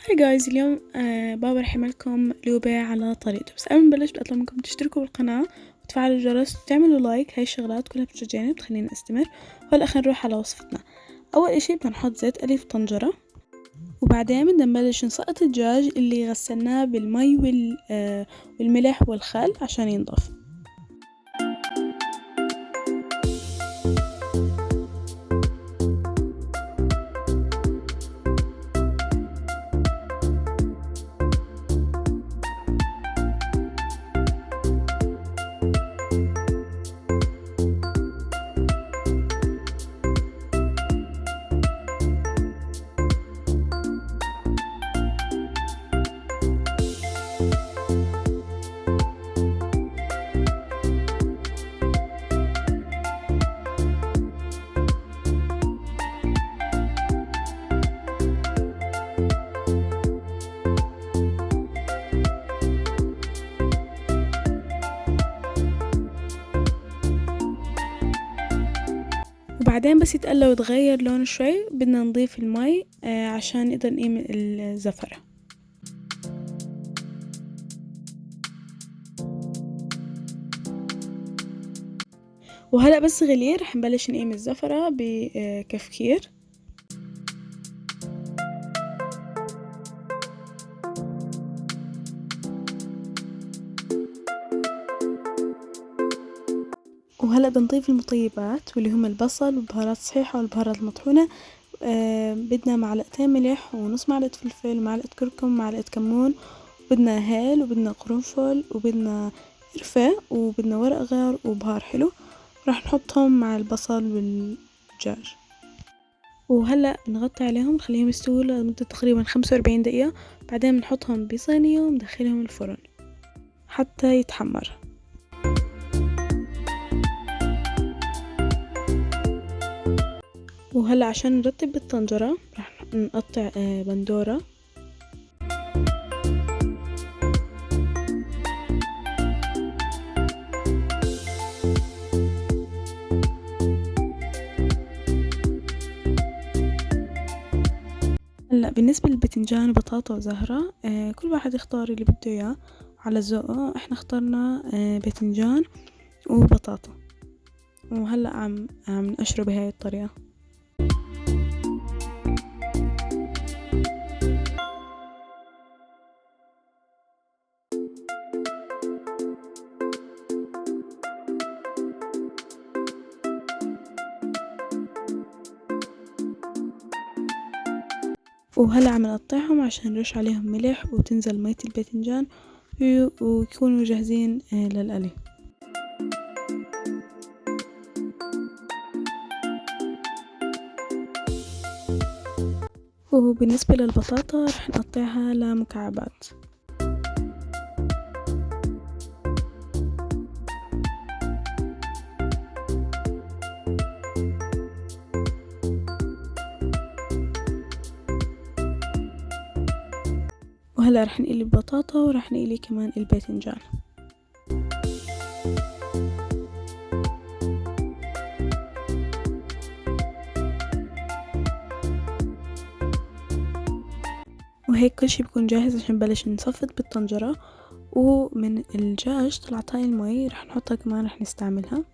هاي جايز، اليوم بابا رح يعملكم لوبة على طريقته. بس قبل ما نبلش بدي اطلب منكم تشتركوا بالقناة وتفعلوا الجرس وتعملوا لايك. هاي الشغلات كلها بتشجعني بتخليني استمر. وهلا خلينا نروح على وصفتنا. اول اشي بدنا نحط زيت قلي في طنجرة، وبعدين بدنا نبلش نسقط الدجاج اللي غسلناه بالمي والملح والخل عشان ينضف. وبعدين بس يتقلى ويتغير لونه شوي بدنا نضيف المي عشان نقدر نقيم الزفرة. وهلأ بس غلي رح نبلش نقيم الزفرة بكفكير. وهلأ بدنا نضيف المطيبات واللي هم البصل والبهارات الصحيحة والبهارات المطحونة. بدنا معلقتين ملح ونص معلقة فلفل ومعلقة كركم ومعلقة كمون، وبدنا هيل وبدنا قرنفل وبدنا قرفة وبدنا ورق غار وبهار حلو. راح نحطهم مع البصل والدجاج، وهلأ بنغطي عليهم نخليهم يستووا لمدة تقريبا 45 دقيقة. بعدين بنحطهم بصينية وندخلهم الفرن حتى يتحمر. وهلأ عشان نرتب بالطنجرة راح نقطع بندورة، هلا بالنسبة للبتنجان وبطاطا وزهرة كل واحد يختار اللي بده اياه على ذوقه. احنا اخترنا بتنجان وبطاطا، وهلا عم نقشره بهاي الطريقة. وهلا عم نقطعهم عشان نرش عليهم ملح وتنزل مية الباذنجان ويكونوا جاهزين للقلي. وبالنسبة للبطاطا رح نقطعها لمكعبات. وهلا رح نقلي البطاطا ورح نقلي كمان الباذنجان. وهيك كل شي بيكون جاهز عشان نبلش نصفط بالطنجرة. ومن الدجاج طلعت هاي المي رح نحطها كمان، رح نستعملها.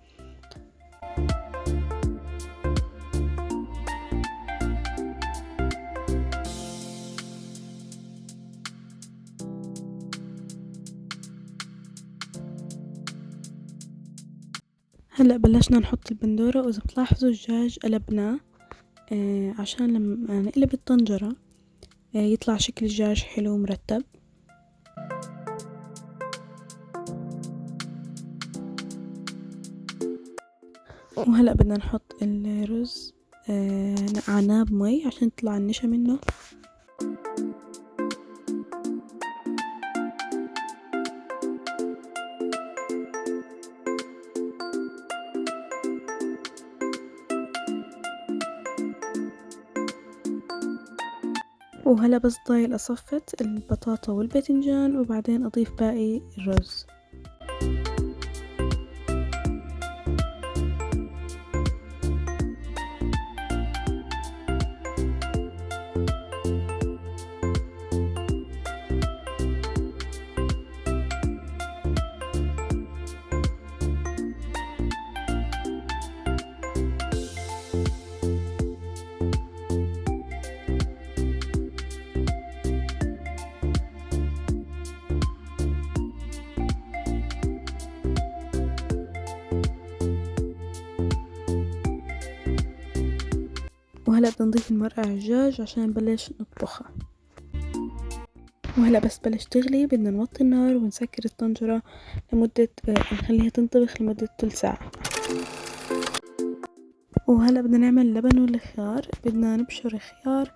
هلأ بلشنا نحط البندورة، وإذا بتلاحظوا الدجاج قلبناه عشان لما نقلب الطنجرة يطلع شكل الدجاج حلو ومرتب. وهلأ بدنا نحط الرز نقعناه بمي عشان تطلع النشا منه. وهلا بس ضايل اصفت البطاطا والباذنجان وبعدين اضيف باقي الرز. وهلأ بدنا نضيف المرقة على الدجاج عشان نبلش نطبخها. وهلأ بس بلش تغلي بدنا نوطي النار ونسكر الطنجرة لمدة نخليها تنطبخ لمدة ثلث ساعة. وهلأ بدنا نعمل اللبن والخيار. بدنا نبشر خيار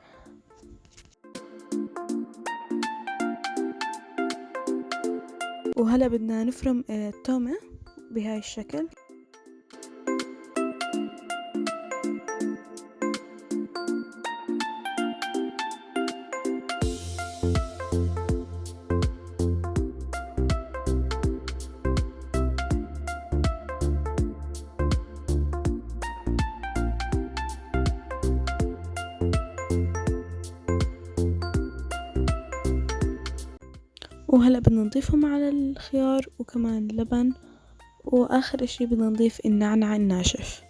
وهلأ بدنا نفرم التومة بهاي الشكل. وهلأ بدنا نضيفهم على الخيار وكمان اللبن، وآخر اشي بدنا نضيف النعناع الناشف.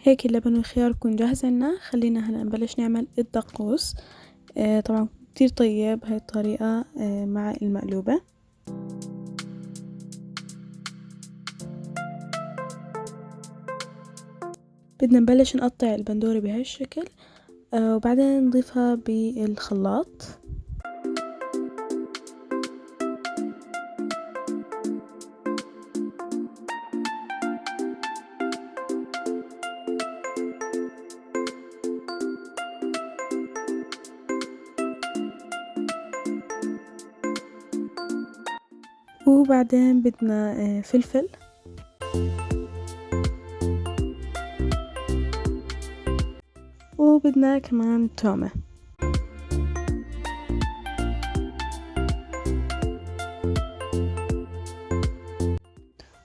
هيك اللبن والخيار يكون جاهز عنا. خلينا هلا نبلش نعمل الدقوس. طبعا كتير طيب هاي الطريقة مع المقلوبة. بدنا نبلش نقطع البندورة بهاي الشكل وبعدين نضيفها بالخلاط. وبعدين بدنا فلفل وبدنا كمان تومة.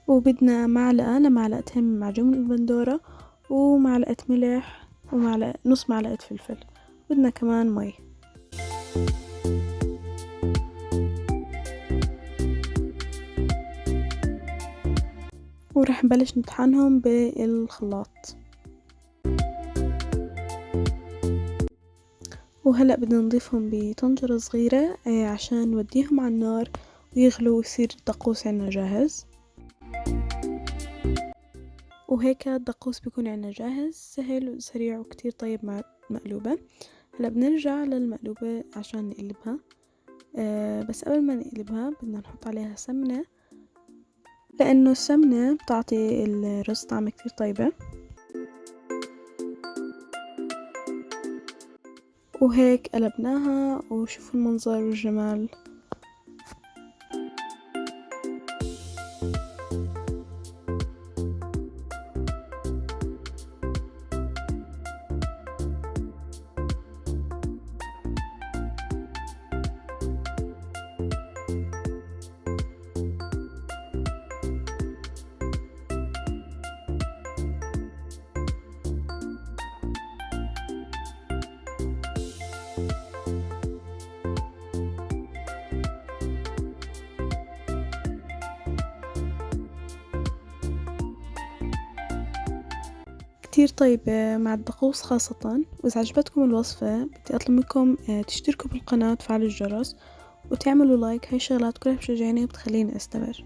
وبدنا معلقة لمعلقتين من معجون البندورة ومعلقة ملح ومعلقة نص معلقة فلفل. بدنا كمان مي. ورح نبلش نطحنهم بالخلاط. وهلأ بدنا نضيفهم بطنجرة صغيرة عشان نوديهم على النار ويغلوا ويصير الدقوس عنا جاهز. وهيك الدقوس بيكون عنا جاهز، سهل وسريع وكتير طيب مع المقلوبة. هلأ بنرجع للمقلوبة عشان نقلبها. بس قبل ما نقلبها بدنا نحط عليها سمنة، لأنه السمنة بتعطي الرز طعم كتير طيبة. وهيك قلبناها وشوفوا المنظر والجمال. كتير طيبة مع الدقوس خاصة. وإذا عجبتكم الوصفة بدي أطلب منكم تشتركوا بالقناة وتفعلوا الجرس وتعملوا لايك. هاي الشغلات كلها بتشجعني وبتخليني أستمر.